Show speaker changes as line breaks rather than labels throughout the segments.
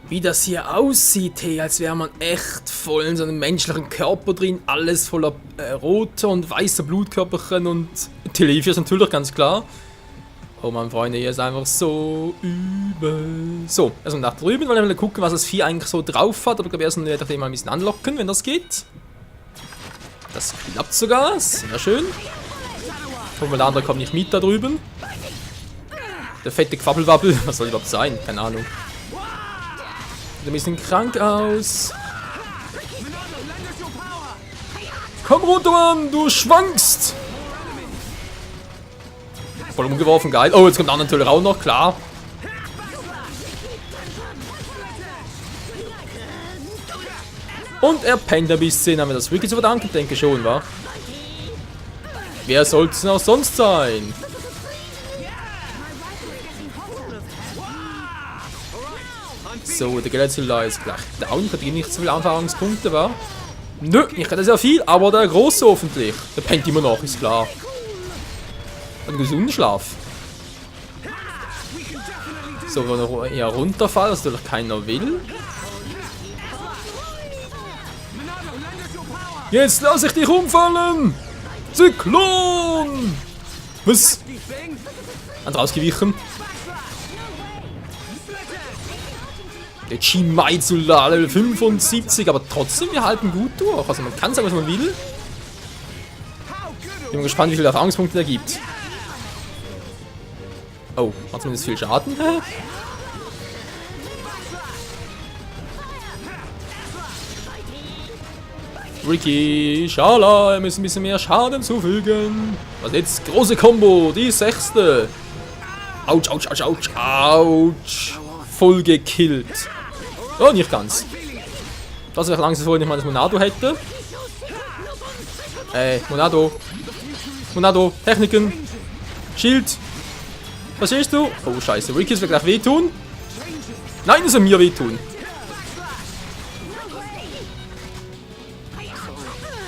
Wie das hier aussieht, hey, als wäre man echt voll in so einem menschlichen Körper drin. Alles voller roter und weißer Blutkörperchen und Television natürlich, ganz klar. Oh Mann, Freunde, hier ist einfach so übel. So, also nach drüben, wollen wir mal gucken, was das Vieh eigentlich so drauf hat. Aber ich glaube, erst werde ich den mal ein bisschen anlocken, wenn das geht. Das klappt sogar, sehr schön. Guck mal, der andere kommt nicht mit da drüben. Der fette Quabbelwabbel, was soll überhaupt sein? Keine Ahnung. Sieht ein bisschen krank aus. Komm runter, Mann, du schwankst! Voll umgeworfen, geil. Oh, jetzt kommt der andere natürlich auch noch, klar. Und er pennt ein bisschen. Haben wir das wirklich zu verdanken? Denke schon, wa? Wer sollte es noch sonst sein? So, der Godzilla ist gleich down. Hat nicht so viele Erfahrungspunkte, wa? Nö, ich hätte sehr viel, aber der Große hoffentlich. Der pennt immer noch, ist klar. Hat einen gesunden Schlaf. So, wenn er eher runterfällt, was natürlich keiner will. Jetzt lass ich dich umfallen! Zyklon! Was? Hat rausgewichen. Der Chimaitsu Level 75, aber trotzdem, wir halten gut durch. Also man kann sagen, was man will. Ich bin gespannt, wie viele Erfahrungspunkte er gibt. Oh, hat zumindest viel Schaden. Ricky, Schala, wir müssen ein bisschen mehr Schaden zufügen. Was jetzt? Große Combo, die 6. Autsch, ouch, ouch, ouch, ouch. Voll gekillt. Oh, nicht ganz. Das wäre langsam vorhin nicht mal das Monado hätte. Monado. Monado, Techniken. Schild. Was siehst du? Oh, scheiße. Ricky wird gleich wehtun. Nein, es soll mir wehtun.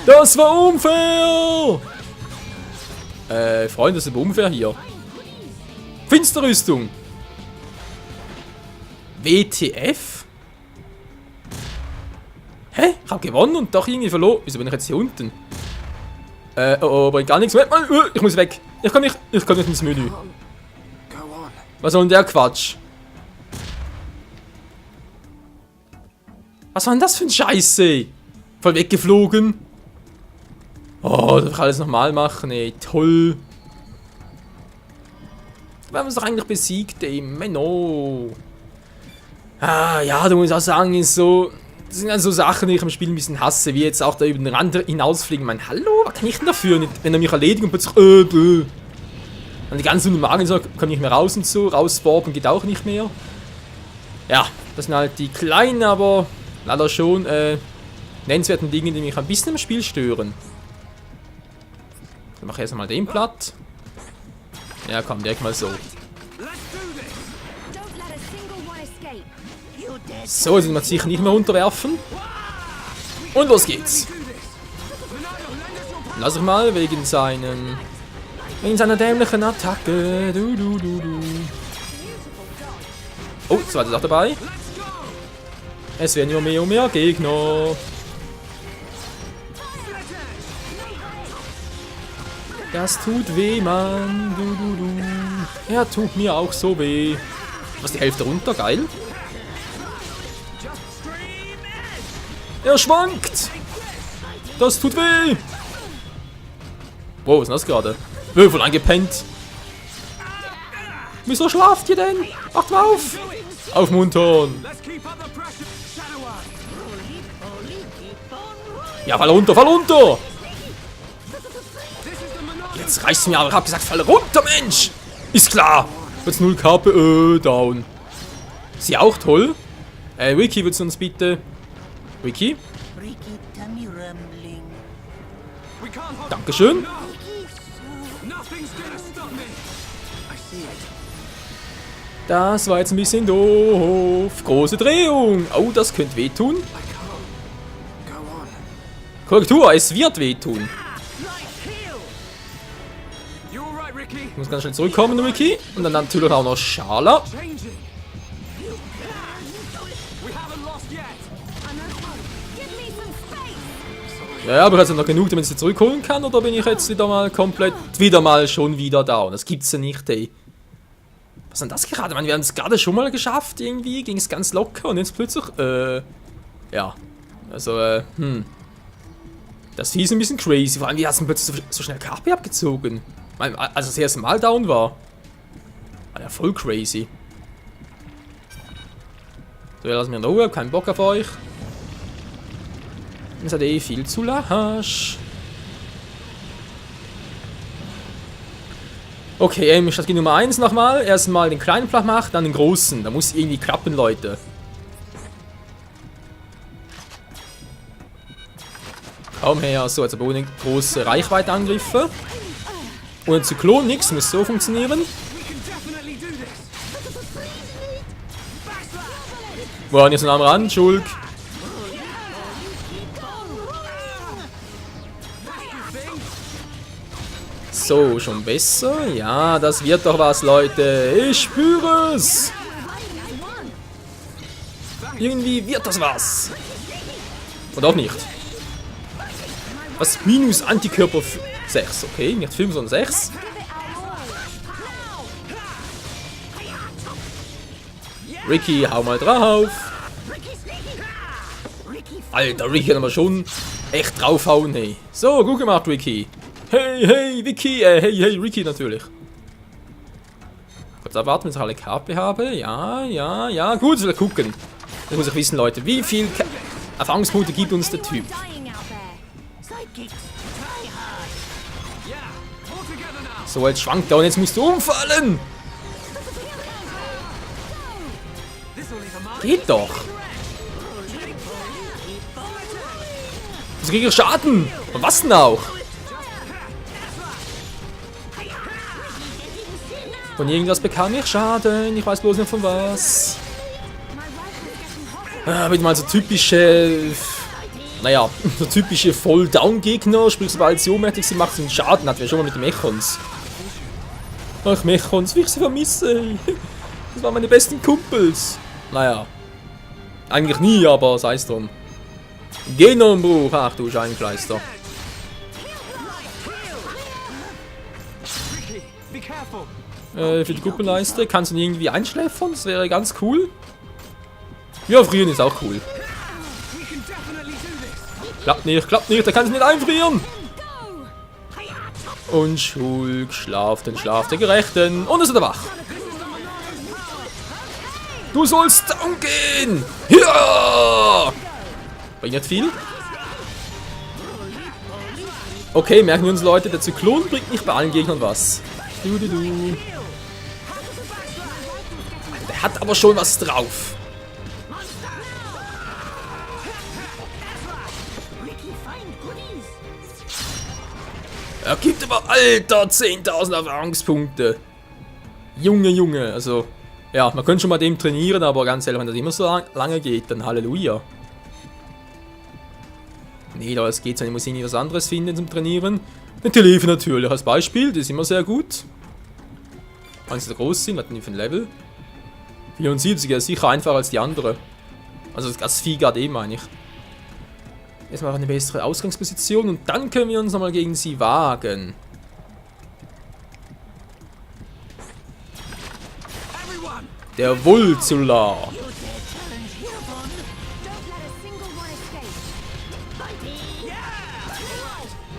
Das war unfair! Freunde, das ist aber unfair hier. Finsterrüstung. WTF? Hä? Ich hab gewonnen und doch irgendwie verloren. Wieso bin ich jetzt hier unten? Oh, bringt gar nichts. Ich muss weg. Ich kann nicht ins Menü. Was soll denn der Quatsch? Was war denn das für ein Scheiße? Voll weggeflogen. Oh, darf ich alles nochmal machen, ey. Toll. Wir haben uns doch eigentlich besiegt, ey. Menno. Ah, ja, du musst auch sagen, ist so. Das sind also Sachen, die ich am Spiel ein bisschen hasse, wie jetzt auch da über den Rand hinausfliegen. Ich meine, hallo, was kann ich denn dafür? Wenn er mich erledigt und plötzlich, und die ganzen Magen so, kann nicht mehr raus und so. Rauswarpen geht auch nicht mehr. Ja, das sind halt die kleinen, aber leider schon nennenswerten Dinge, die mich ein bisschen im Spiel stören. Dann mache ich erst mal den platt. Ja, komm, direkt mal so. So, jetzt sind wir sicher nicht mehr unterwerfen. Und los geht's. Lass ich mal wegen seiner dämlichen Attacke. Oh, zweite ist auch dabei. Es werden immer mehr und mehr Gegner. Das tut weh, Mann. Er tut mir auch so weh. Was, die Hälfte runter? Geil. Er schwankt. Das tut weh. Wow, was ist das gerade? Voll eingepennt. Wieso schlaft ihr denn? Acht auf. Aufmuntern. Ja, fall runter, fall runter. Jetzt reicht's mir, aber ich hab gesagt, fall runter, Mensch! Ist klar! Jetzt 0 KP, down. Sie auch toll. Ricky, willst du uns bitte... Ricky? Dankeschön. Das war jetzt ein bisschen doof. Große Drehung. Oh, das könnte wehtun. Korrektur, es wird wehtun. Ich muss ganz schnell zurückkommen, Ricky. Und dann natürlich auch noch Schala. Ja, aber jetzt noch genug, damit ich sie zurückholen kann, oder bin ich jetzt wieder mal komplett, schon wieder da? Und das gibt's ja nicht, ey. Was ist denn das gerade? Man, wir haben es gerade schon mal geschafft, irgendwie, ging es ganz locker und jetzt plötzlich, ja. Also, Das Vieh ist ein bisschen crazy, vor allem, wie hat es plötzlich so schnell KP abgezogen? Als das erste Mal down war. War ja voll crazy. So, ja, lassen wir in Ruhe, keinen Bock auf euch. Es hat eh viel zu lasch. Okay, Strategie Nummer 1 nochmal. Erstmal den kleinen flach machen, dann den großen. Da muss irgendwie klappen, Leute. Kaum her, so, jetzt aber ohne große Reichweite-Angriffe. Ohne Zyklon, nix, muss so funktionieren. Boah, jetzt nah ran, Schulk. So, schon besser? Ja, das wird doch was, Leute. Ich spüre es. Irgendwie wird das was. Und auch nicht. Was? Minus Antikörper 6. Okay, nicht 5, sondern 6. Ricky, hau mal drauf. Alter, Ricky kann aber schon echt draufhauen, hey. So, gut gemacht, Ricky. Hey, hey, Vicky, hey, Ricky natürlich. Kurz abwarten, bis ich alle KP habe. Ja, gut, wir gucken. Jetzt muss ich wissen, Leute, wie viel Erfahrungspunkte gibt uns der Typ? So, jetzt schwankt er und jetzt musst du umfallen. Geht doch. Wieso kriege ich Schaden? Und was denn auch? Von irgendwas bekam ich Schaden. Ich weiß bloß nicht von was. Wieder mal so typische... Naja, so typische Voll-Down-Gegner. Sprich, sobald sie ohnmächtig sind, macht sie einen Schaden. Hatten wir schon mal mit den Mechons. Ach, Mechons, wie ich sie vermisse. Das waren meine besten Kumpels. Naja. Eigentlich nie, aber sei es drum. Genombruch. Ach du Scheinkleister. Für die Gruppenleiste. Kannst du ihn irgendwie einschläfern? Das wäre ganz cool. Ja, frieren ist auch cool. Klappt nicht, der kann sich nicht einfrieren. Und Schulk, schlaf den Schlaf der Gerechten. Und ist er wach. Du sollst umgehen. Ja! Bringt nicht viel. Okay, merken wir uns, Leute, der Zyklon bringt nicht bei allen Gegnern was. Der hat aber schon was drauf. Er gibt aber, Alter, 10.000 Erfahrungspunkte. Junge, also, ja, man könnte schon mal dem trainieren, aber ganz ehrlich, wenn das immer so lange geht, dann Halleluja. Nee, da es geht, ich muss irgendwie was anderes finden zum Trainieren. Eine Telefe natürlich als Beispiel, das ist immer sehr gut. Wenn sie so groß sind, was denn für ein Level? 74, ist sicher einfacher als die andere. Also das Vieh gerade eben, meine ich. Erstmal eine bessere Ausgangsposition und dann können wir uns nochmal gegen sie wagen. Der Vultula.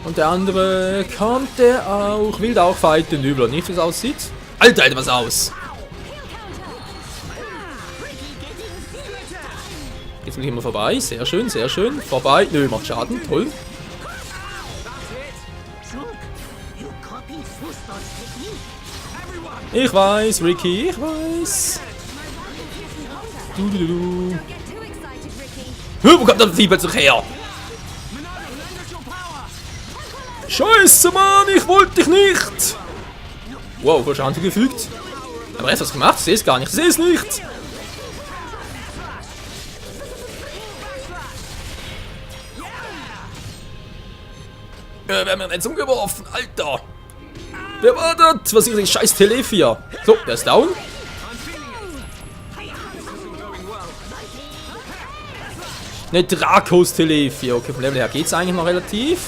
Und der andere kommt der auch. Will der auch fighten, übel nicht, wie es aussieht. Alter, hält was aus. Jetzt bin ich immer vorbei. Sehr schön, sehr schön. Vorbei. Nö, macht Schaden. Toll. Ich weiß, Ricky, ich weiß. Wo kommt das Vieh plötzlich her? Scheiße, Mann, ich wollte dich nicht. Wow, voll Schaden zugefügt. Aber er hat was gemacht, ich sehe es gar nicht, ich sehe es nicht. Wir haben ihn jetzt umgeworfen, Alter. Wer war das? Was ist denn scheiß Telefia? So, der ist down. Ne, Drakos Telefia. Okay, vom Level her geht's eigentlich noch relativ.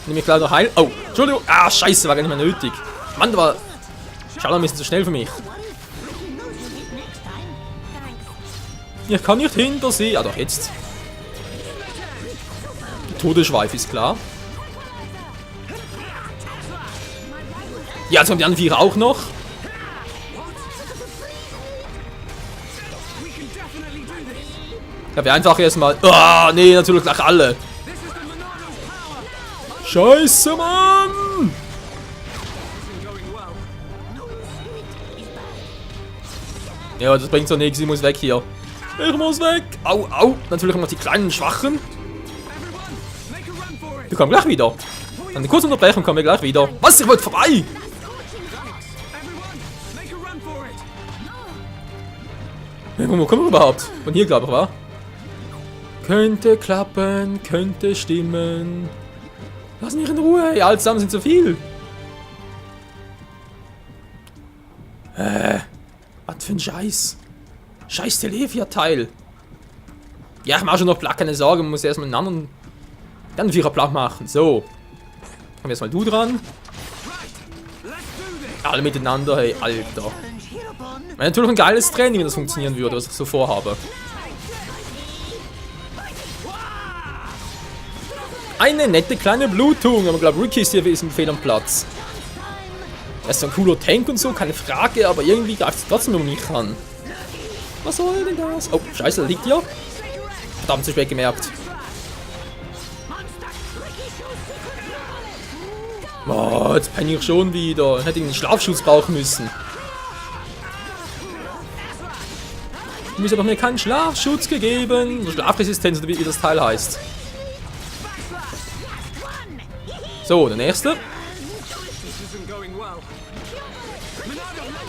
Nehme ich gleich noch heil. Oh, Entschuldigung. Ah, scheiße, war gar nicht mehr nötig. Mann, da war Schaller ein bisschen zu schnell für mich. Ich kann nicht hinter sie. Ah, doch, jetzt. Todesschweif ist klar. Ja, jetzt kommen die anderen Vierer auch noch. Ja, wir einfach erstmal. Ah, nee, natürlich gleich alle. Scheiße, Mann! Ja, das bringt so nichts. Ich muss weg hier. Ich muss weg. Au, au. Natürlich noch die kleinen Schwachen. Wir kommen gleich wieder. An der kurzen Unterbrechung kommen wir gleich wieder. Was? Ich wollte vorbei! Wo kommen wir überhaupt? Von hier, glaube ich, wa? Könnte klappen, könnte stimmen. Lass mich in Ruhe, ey. Alle zusammen sind zu viel. Was für ein Scheiß. Scheiß Telefia-Teil. Ja, ich mache schon noch platt, keine Sorge. Man muss erstmal einen anderen. Dann Vierer platt machen. So. Kommen wir erstmal du dran. Alle miteinander, hey, Alter. Wäre natürlich ein geiles Training, wenn das funktionieren würde, was ich so vorhabe. Eine nette kleine Blutung, aber ich glaube, Ricky ist hier fehl am Platz. Er ist so ein cooler Tank und so, keine Frage, aber irgendwie greift es trotzdem um mich an. Was soll denn das? Oh, scheiße, da liegt ja. Verdammt, zu spät gemerkt. Oh, jetzt penne ich schon wieder. Ich hätte einen Schlafschutz brauchen müssen. Mir ist aber mir keinen Schlafschutz gegeben. Oder Schlafresistenz, oder wie das Teil heißt. So, der nächste. Kann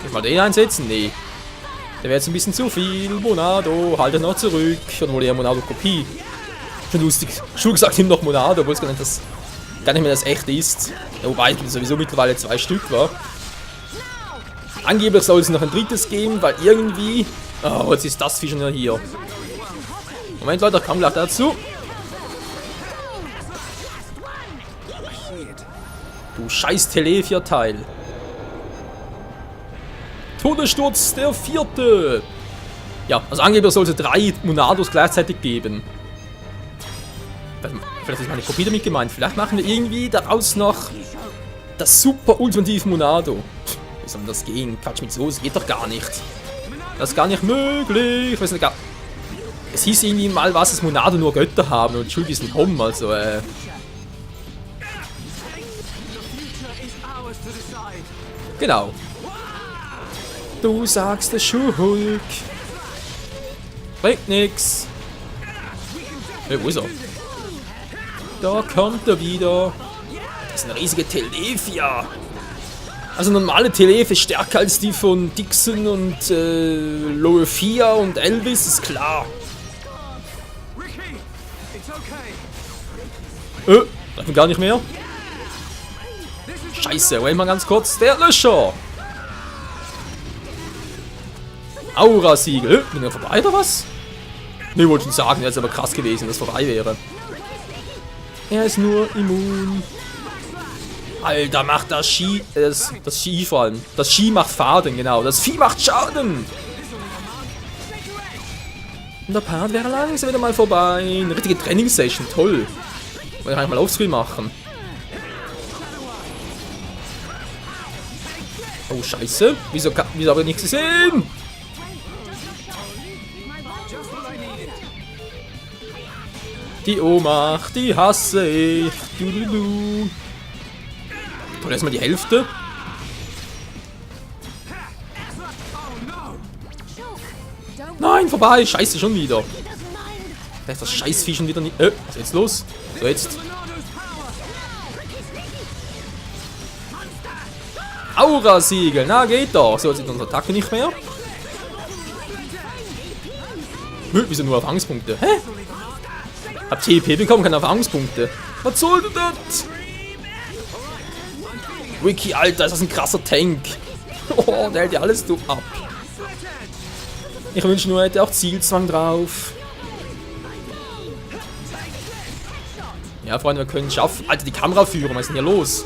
ich mal den einsetzen? Nee. Der wäre jetzt ein bisschen zu viel. Monado, halte noch zurück. Oder wohl eher Monado-Kopie. Schon lustig. Schon gesagt, nimm noch Monado, obwohl es gar nicht mehr das echte ist. Ja, wobei es sowieso mittlerweile 2 Stück war. Angeblich soll es noch ein drittes geben, weil irgendwie. Oh, jetzt ist das Vieh schon hier. Moment, Leute, komm gleich dazu. Du scheiß Telefia-Teil. Todessturz der 4. Ja, also angeblich soll es 3 Monados gleichzeitig geben. Vielleicht ist meine Kopie damit gemeint. Vielleicht machen wir irgendwie daraus noch das super ultimativ Monado. Wie soll das gehen? Quatsch mit so, es geht doch gar nicht. Das ist gar nicht möglich. Ich weiß nicht, es hieß irgendwie mal, was das Monado nur Götter haben und Schuld ist nicht kommen, also genau. Du sagst es Schuld. Bringt nix. Hey, wo ist er? Da kommt er wieder. Das ist eine riesige Telefia. Also normale Telef ist stärker als die von Dixon und Loefia und Elvis, ist klar. Treffen gar nicht mehr. Scheiße, wait mal ganz kurz. Der Löscher. Aura-Siegel. Bin ich vorbei oder was? Ne, wollte schon sagen, wäre jetzt aber krass gewesen, wenn das vorbei wäre. Er ist nur immun. Alter, macht das Ski. Das Ski vor allem. Das Ski macht Schaden, genau. Das Vieh macht Schaden. Und der Part wäre langsam wieder mal vorbei. Eine richtige Trainingssession, toll. Wollte ich eigentlich mal offscreen machen. Oh, scheiße. Wieso habe ich nichts gesehen? Die Ohnmacht, die hasse ich. Du. Toll, erstmal die Hälfte. Nein, vorbei. Scheiße, schon wieder. Da ist das Scheißvieh schon wieder nicht. Was ist jetzt los? So, jetzt. Aura-Siegel. Na, geht doch. So, jetzt ist unsere Attacke nicht mehr. Wieso nur Erfahrungspunkte? Hä? Hab TP bekommen, keine Erfahrungspunkte. Was soll denn das? Ricky, Alter, ist das ein krasser Tank. Oh, der hält ja alles ab. Ich wünsche nur, er hätte auch Zielzwang drauf. Ja, Freunde, wir können es schaffen. Alter, die Kameraführung, was ist denn hier los?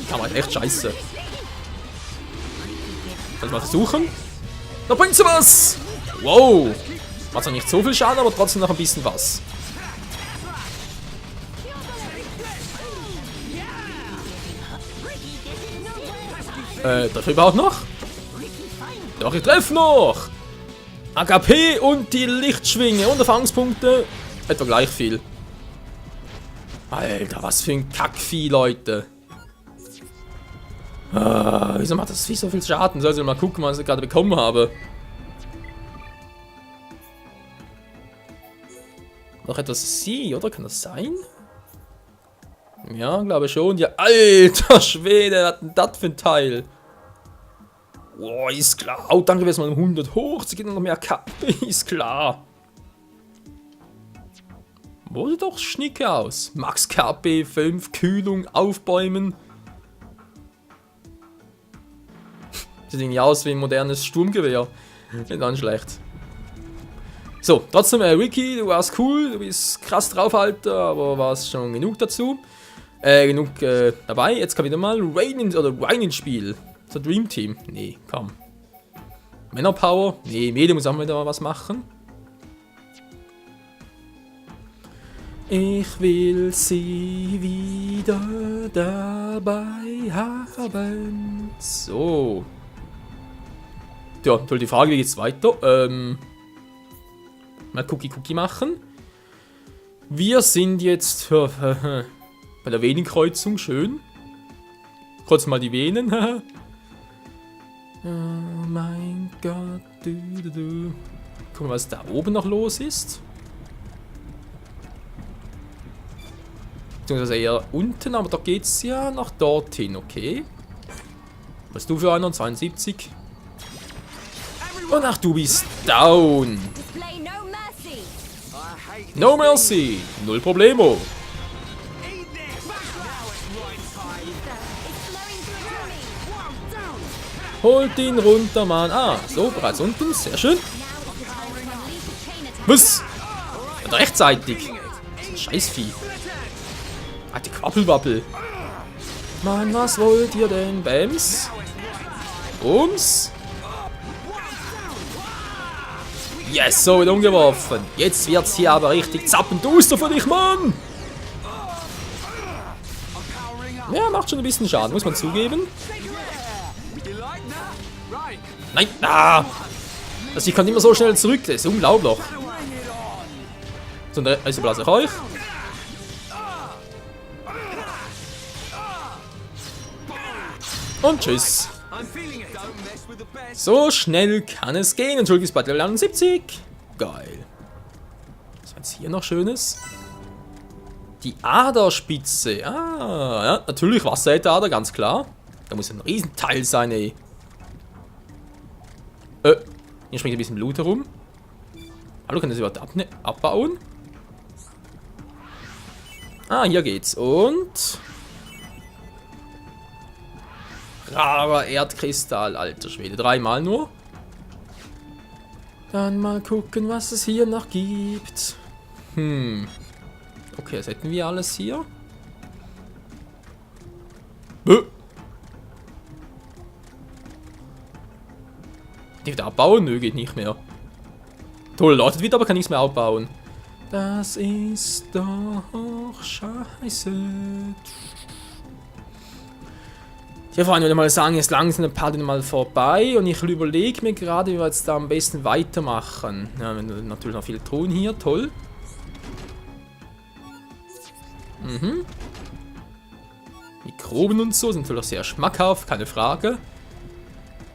Die Kamera ist echt scheiße. Soll ich mal versuchen? Da bringt sie was! Wow! Macht zwar nicht so viel Schaden, aber trotzdem noch ein bisschen was. Treffe ich überhaupt noch? Doch, ich treffe noch! AKP und die Lichtschwinge und Erfahrungspunkte etwa gleich viel. Alter, was für ein Kackvieh, Leute. Wieso macht das Vieh so viel Schaden? Soll ich mal gucken, was ich gerade bekommen habe. Noch etwas Sie, oder? Kann das sein? Ja, glaube schon. Ja, alter Schwede, was hat denn das für ein Teil? Boah, ist klar. Oh, danke, wir sind mal um 100 hoch. Sie geht noch mehr KP, ist klar. Wo sieht doch schnicke aus? Max KP 5, Kühlung, Aufbäumen. Sieht irgendwie aus wie ein modernes Sturmgewehr. Nicht ganz schlecht. So, trotzdem, Ricky, du warst cool, du bist krass drauf, Alter, aber warst schon genug dazu. Genug dabei. Jetzt kann wieder mal Rain ins Spiel. So Dream Team. Nee, komm. Männerpower. Nee, Mede muss auch wieder mal was machen. Ich will sie wieder dabei haben. So. Ja, toll die Frage, wie geht's weiter? Mal Cookie machen. Wir sind jetzt bei der Venenkreuzung, schön. Kurz mal die Venen. Oh mein Gott. Gucken wir, was da oben noch los ist. Beziehungsweise eher unten, aber da geht's ja nach dorthin, okay. Was du für einer? 72. Und ach, du bist down. No mercy. Null Problemo. Holt ihn runter, Mann. Ah, so, bereits unten. Sehr schön. Was? Ja, rechtzeitig. Scheißvieh. Ah, die Quappelwappel. Mann, was wollt ihr denn? Bams. Bums. Yes, so wird umgeworfen. Jetzt wird's hier aber richtig zappenduster für dich, Mann. Ja, macht schon ein bisschen Schaden, muss man zugeben. Nein, also ich kann immer so schnell zurück, das ist unglaublich. So, also blase ich euch. Und tschüss. So schnell kann es gehen. Entschuldigung, ist bei Level 71. Geil. Was ist jetzt hier noch Schönes? Die Aderspitze. Ah, ja, natürlich Wasserhätte-Ader, ganz klar. Da muss ein Riesenteil sein, ey. Hier springt ein bisschen Blut herum. Hallo, kann das überhaupt abbauen? Ah, hier geht's. Und... rarer Erdkristall, alter Schwede. 3-mal nur. Dann mal gucken, was es hier noch gibt. Okay, das hätten wir alles hier. Die wieder abbauen? Nö, geht nicht mehr. Toll, läutet wieder, aber kann nichts mehr abbauen. Das ist doch scheiße. Ja, vor allem würde ich mal sagen, jetzt langsam ein paar mal vorbei und ich überlege mir gerade, wie wir jetzt da am besten weitermachen. Ja, natürlich noch viele Truhen hier, toll. Mikroben und so sind natürlich sehr schmackhaft, keine Frage.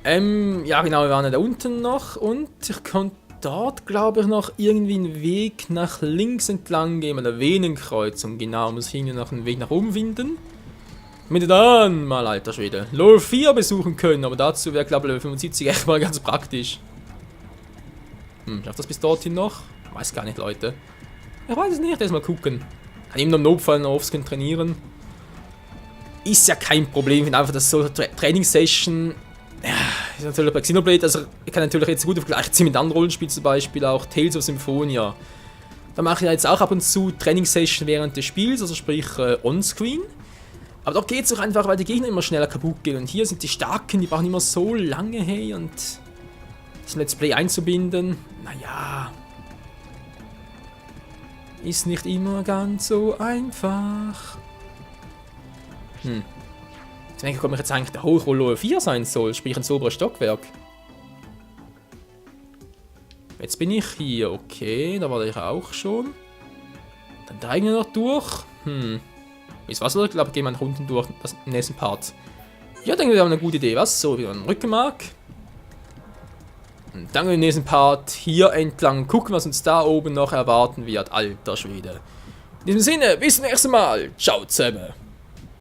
Ja genau, wir waren ja da unten noch und ich konnte dort, glaube ich, noch irgendwie einen Weg nach links entlang gehen, an der Venenkreuzung, genau, muss ich irgendwie noch einen Weg nach oben finden. Damit wir dann mal, alter Schwede, Level 4 besuchen können, aber dazu wäre, glaube ich, Level 75 echt mal ganz praktisch. Schafft das bis dorthin noch? Weiß gar nicht, Leute. Ich weiß es nicht, erstmal gucken. Kann eben im Notfall noch Offscreen trainieren. Ist ja kein Problem, ich finde einfach, dass so eine Trainingssession... Ja, ist natürlich bei Xenoblade, also ich kann natürlich jetzt gut auf Vergleich ziehen mit anderen Rollenspielen, zum Beispiel auch Tales of Symphonia. Da mache ich ja jetzt auch ab und zu Trainingssession während des Spiels, also sprich onscreen. Aber doch geht es auch einfach, weil die Gegner immer schneller kaputt gehen. Und hier sind die Starken, die brauchen immer so lange, hey, und das Let's Play einzubinden, naja, ist nicht immer ganz so einfach. Ich denke, ob ich jetzt eigentlich der hoch, wo Lohe 4 sein soll, sprich ins obere Stockwerk. Jetzt bin ich hier, okay, da war ich auch schon. Dann da irgendwie noch durch. Ist was, oder? Ich glaube, gehen wir nach unten durch, das im nächsten Part. Ja, denke wir haben eine gute Idee, was? So, wieder ein Rückenmark. Und dann im nächsten Part hier entlang gucken, was uns da oben noch erwarten wird. Alter Schwede. In diesem Sinne, bis zum nächsten Mal. Ciao zusammen.